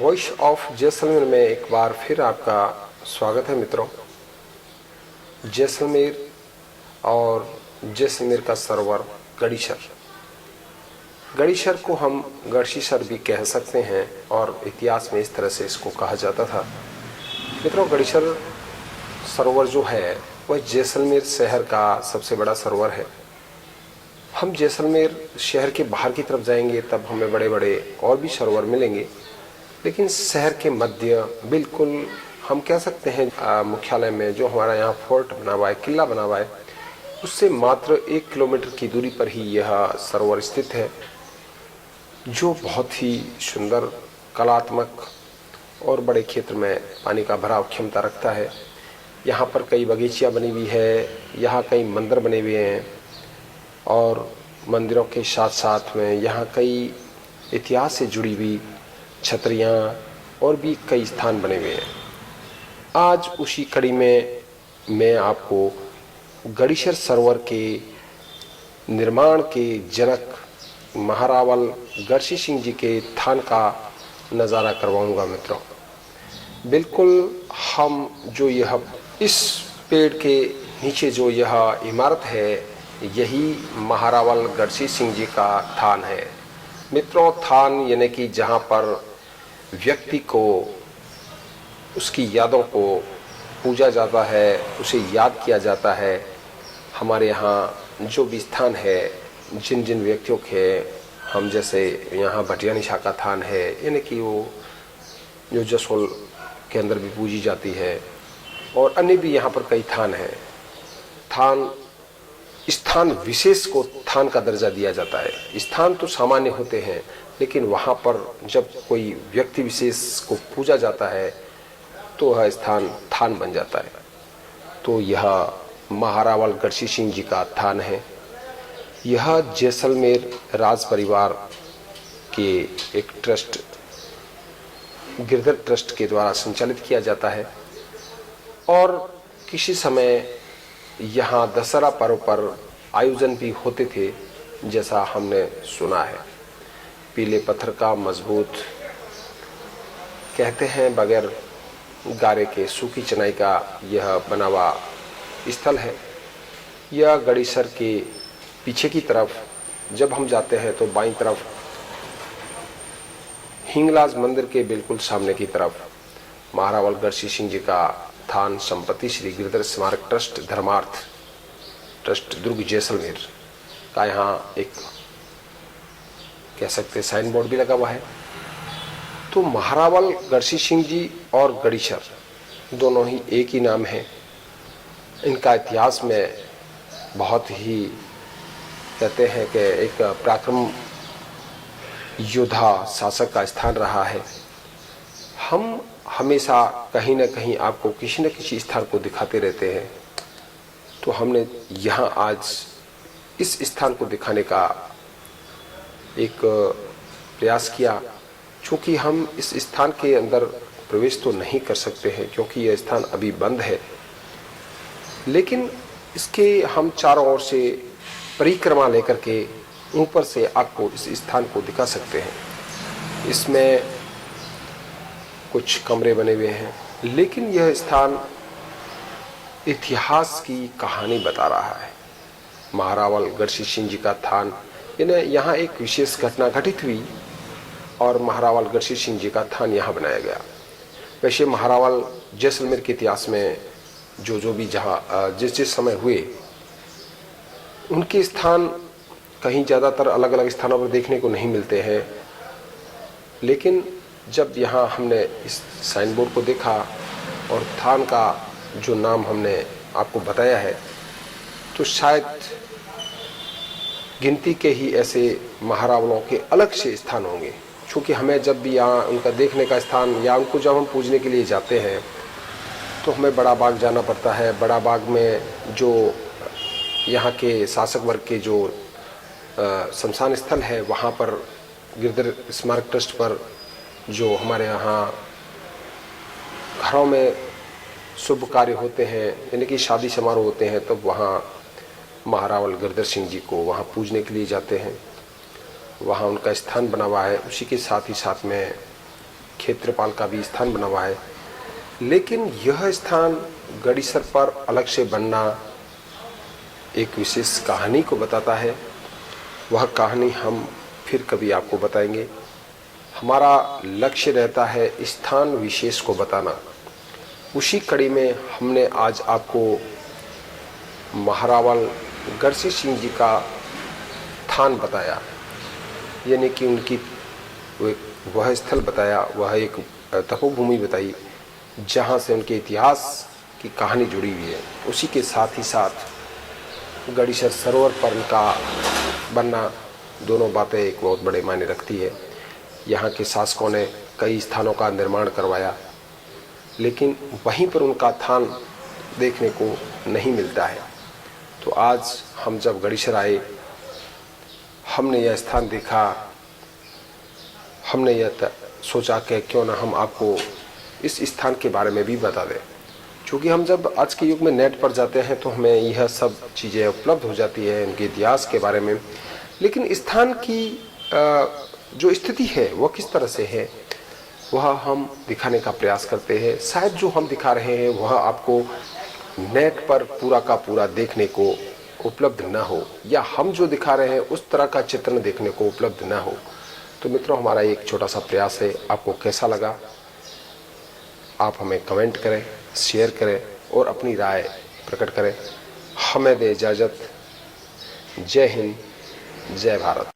Voice of Jaisalmer में एक बार फिर आपका स्वागत है मित्रों। जैसलमेर और जैसलमेर का सरोवर गढ़ीसर को हम गढ़शीसर भी कह सकते हैं और इतिहास में इस तरह से इसको कहा जाता था। मित्रों, गढ़ीसर सरोवर जो है वह जैसलमेर शहर का सबसे बड़ा सरोवर है। हम जैसलमेर शहर के बाहर की तरफ जाएंगे तब हमें बड़े बड़े और भी सरोवर मिलेंगे, लेकिन शहर के मध्य बिल्कुल हम कह सकते हैं मुख्यालय में जो हमारा यहाँ फोर्ट बना हुआ है, किला बना हुआ है, उससे मात्र 1 किलोमीटर की दूरी पर ही यह सरोवर स्थित है, जो बहुत ही सुंदर, कलात्मक और बड़े क्षेत्र में पानी का भराव क्षमता रखता है। यहाँ पर कई बगीचियाँ बनी हुई है, यहाँ कई मंदिर बने हुए हैं और मंदिरों के साथ साथ में यहाँ कई इतिहास से जुड़ी हुई छतरियाँ और भी कई स्थान बने हुए हैं। आज उसी कड़ी में मैं आपको गढ़ीसर सरोवर के निर्माण के जनक महारावल गढ़सी सिंह जी के थान का नज़ारा करवाऊंगा मित्रों। बिल्कुल हम जो यह इस पेड़ के नीचे जो यह इमारत है, यही महारावल गढ़सी सिंह जी का थान है मित्रों। थान यानी कि जहाँ पर व्यक्ति को उसकी यादों को पूजा जाता है, उसे याद किया जाता है। हमारे यहाँ जो भी स्थान है, जिन जिन व्यक्तियों के, हम जैसे यहाँ भटिया निशा का थान है, यानी कि वो जो जसोल के अंदर भी पूजी जाती है, और अन्य भी यहाँ पर कई थान हैं। थान स्थान विशेष को थान का दर्जा दिया जाता है। स्थान तो सामान्य होते हैं, लेकिन वहाँ पर जब कोई व्यक्ति विशेष को पूजा जाता है तो वह स्थान थान बन जाता है। तो यह महारावल गढ़सी सिंह जी का थान है। यह जैसलमेर राज परिवार के एक ट्रस्ट, गिरधर ट्रस्ट के द्वारा संचालित किया जाता है और किसी समय यहाँ दशहरा पर्व पर आयोजन भी होते थे, जैसा हमने सुना है। पीले पत्थर का मजबूत, कहते हैं बगैर गारे के, सूखी चनाई का यह बना हुआ स्थल है। यह गढ़ीसर के पीछे की तरफ जब हम जाते हैं तो बाईं तरफ हिंगलाज मंदिर के बिल्कुल सामने की तरफ महारावल गढ़सी सिंह जी का थान संपत्ति श्री गिरधर स्मारक ट्रस्ट धर्मार्थ ट्रस्ट दुर्ग जैसलमेर का यहाँ एक कह सकते साइन बोर्ड भी लगा हुआ है। तो महारावल गढ़सी सिंह जी और गढ़ीसर दोनों ही एक ही नाम है। इनका इतिहास में बहुत ही कहते हैं कि एक पराक्रम योद्धा शासक का स्थान रहा है। हम हमेशा कहीं न कहीं आपको किसी न किसी स्थान को दिखाते रहते हैं, तो हमने यहाँ आज इस स्थान को दिखाने का एक प्रयास किया। चूँकि हम इस स्थान के अंदर प्रवेश तो नहीं कर सकते हैं क्योंकि यह स्थान अभी बंद है, लेकिन इसके हम चारों ओर से परिक्रमा लेकर के ऊपर से आपको इस स्थान को दिखा सकते हैं। इसमें कुछ कमरे बने हुए हैं, लेकिन यह स्थान इतिहास की कहानी बता रहा है। महारावल गढ़सी सिंह जी का थान, यहाँ एक विशेष घटना घटित हुई और महारावल गढ़सी सिंह जी का थान यहाँ बनाया गया। वैसे महारावल जैसलमेर के इतिहास में जो भी जहाँ जिस समय हुए, उनके स्थान कहीं ज़्यादातर अलग अलग स्थानों पर देखने को नहीं मिलते हैं, लेकिन जब यहाँ हमने इस साइन बोर्ड को देखा और थान का जो नाम हमने आपको बताया है, तो शायद गिनती के ही ऐसे महारावलों के अलग से स्थान होंगे। क्योंकि हमें जब भी यहाँ उनका देखने का स्थान या उनको जब हम पूजने के लिए जाते हैं तो हमें बड़ा बाग जाना पड़ता है। बड़ा बाग में जो यहाँ के शासक वर्ग के जो शमशान स्थल है, वहाँ पर गिरधर स्मारक ट्रस्ट पर जो हमारे यहाँ घरों में शुभ कार्य होते हैं, यानी कि शादी समारोह होते हैं, तब वहाँ महारावल गिरधर सिंह जी को वहाँ पूजने के लिए जाते हैं। वहाँ उनका स्थान बना हुआ है। उसी के साथ ही साथ में क्षेत्रपाल का भी स्थान बना हुआ है, लेकिन यह स्थान गड़ीसर पर अलग से बनना एक विशेष कहानी को बताता है। वह कहानी हम फिर कभी आपको बताएंगे। हमारा लक्ष्य रहता है स्थान विशेष को बताना। उसी कड़ी में हमने आज आपको महारावल गढ़सी सिंह जी का थान बताया, यानी कि उनकी वह स्थल बताया, वह एक तपोभूमि बताई जहाँ से उनके इतिहास की कहानी जुड़ी हुई है। उसी के साथ ही साथ गड़ीसर सरोवर पर उनका बनना, दोनों बातें एक बहुत बड़े मायने रखती है। यहाँ के शासकों ने कई स्थानों का निर्माण करवाया, लेकिन वहीं पर उनका थान देखने को नहीं मिलता है। तो आज हम जब गड़ीसर आए, हमने यह स्थान देखा, हमने यह सोचा कि क्यों ना हम आपको इस स्थान के बारे में भी बता दें। क्योंकि हम जब आज के युग में नेट पर जाते हैं तो हमें यह सब चीज़ें उपलब्ध हो जाती है इनके इतिहास के बारे में, लेकिन स्थान की जो स्थिति है वह किस तरह से है वह हम दिखाने का प्रयास करते हैं। शायद जो हम दिखा रहे हैं वह आपको नेट पर पूरा का पूरा देखने को उपलब्ध न हो, या हम जो दिखा रहे हैं उस तरह का चित्रण देखने को उपलब्ध न हो। तो मित्रों, हमारा एक छोटा सा प्रयास है। आपको कैसा लगा आप हमें कमेंट करें, शेयर करें और अपनी राय प्रकट करें। हमें दे इजाज़त। जय हिंद, जय भारत।